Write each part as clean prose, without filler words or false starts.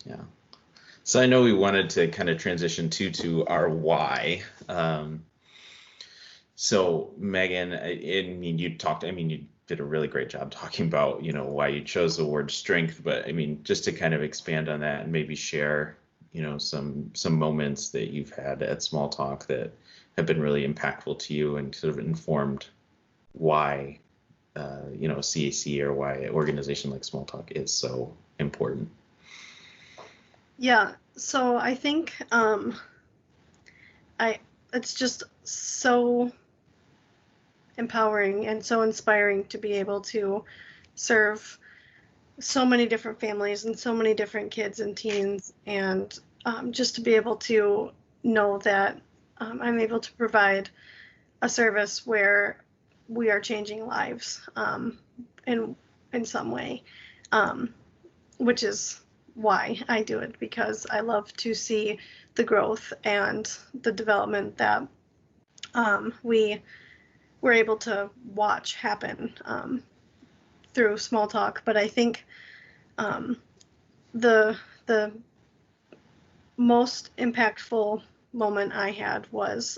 Yeah. So I know we wanted to kind of transition to our why. So Megan, I mean, you did a really great job talking about, why you chose the word strength, but I mean, just to kind of expand on that and maybe share, some moments that you've had at Small Talk that have been really impactful to you and sort of informed why, CAC or why an organization like Small Talk is so important. Yeah, so I think it's just so empowering and so inspiring to be able to serve so many different families and so many different kids and teens, and just to be able to know that I'm able to provide a service where we are changing lives in some way, which is why I do it, because I love to see the growth and the development that we were able to watch happen through Small Talk. But I think the most impactful moment I had was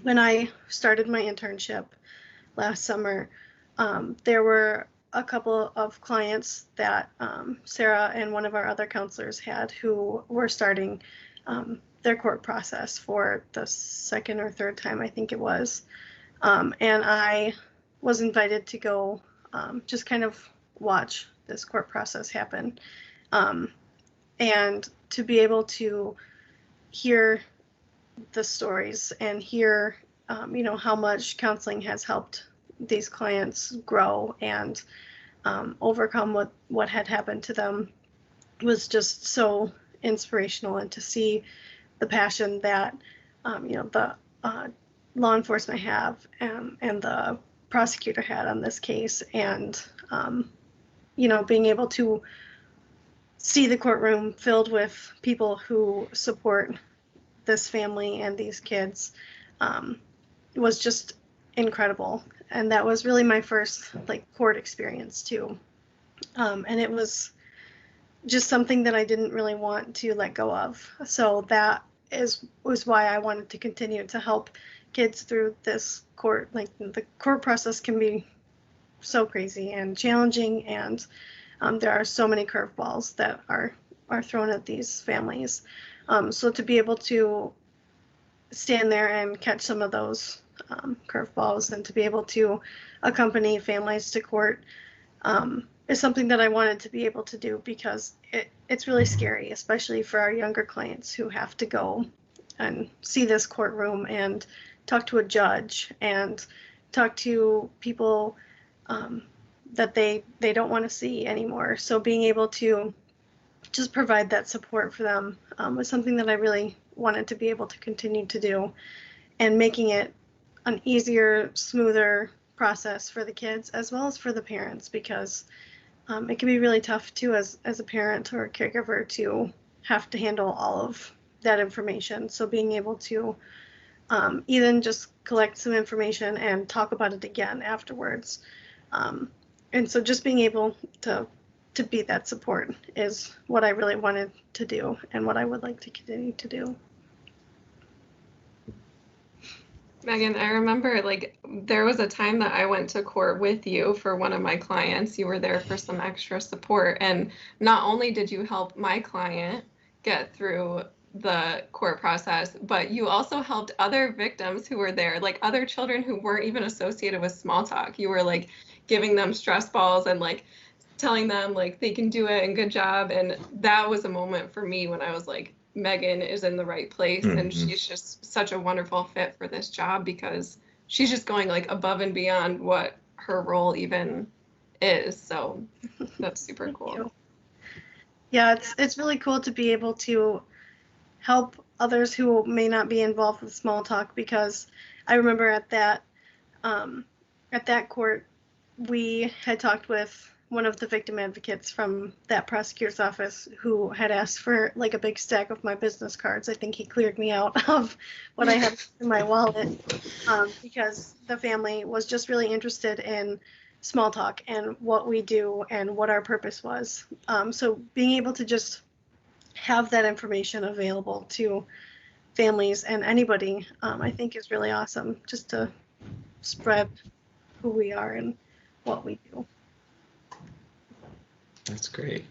when I started my internship last summer. There were a couple of clients that Sarah and one of our other counselors had who were starting their court process for the second or third time, I think it was. And I was invited to go just kind of watch this court process happen. And to be able to hear the stories and hear, how much counseling has helped these clients grow and overcome what had happened to them was just so inspirational. And to see the passion that, the law enforcement have and the prosecutor had on this case, and, being able to see the courtroom filled with people who support this family and these kids was just incredible. And that was really my first court experience too. And it was just something that I didn't really want to let go of. So that was why I wanted to continue to help kids through this court. The court process can be so crazy and challenging, and there are so many curveballs that are thrown at these families. So to be able to stand there and catch some of those curveballs and to be able to accompany families to court is something that I wanted to be able to do, because it's really scary, especially for our younger clients who have to go and see this courtroom and talk to a judge and talk to people that they don't want to see anymore. So being able to just provide that support for them was something that I really wanted to be able to continue to do, and making it an easier, smoother process for the kids as well as for the parents, because it can be really tough too as a parent or a caregiver to have to handle all of that information. So being able to even just collect some information and talk about it again afterwards. And so just being able to be that support is what I really wanted to do and what I would like to continue to do. Megan, I remember there was a time that I went to court with you for one of my clients. You were there for some extra support, and not only did you help my client get through the court process, but you also helped other victims who were there, other children who weren't even associated with Small Talk. You were giving them stress balls and telling them they can do it and good job. And that was a moment for me when I was Megan is in the right place, and she's just such a wonderful fit for this job, because she's just going above and beyond what her role even is. So that's super cool. Yeah, it's really cool to be able to help others who may not be involved with Small Talk, because I remember at that court, we had talked with one of the victim advocates from that prosecutor's office who had asked for a big stack of my business cards. I think he cleared me out of what I had in my wallet, because the family was just really interested in Small Talk and what we do and what our purpose was. So being able to just have that information available to families and anybody, I think is really awesome, just to spread who we are and what we do. That's great.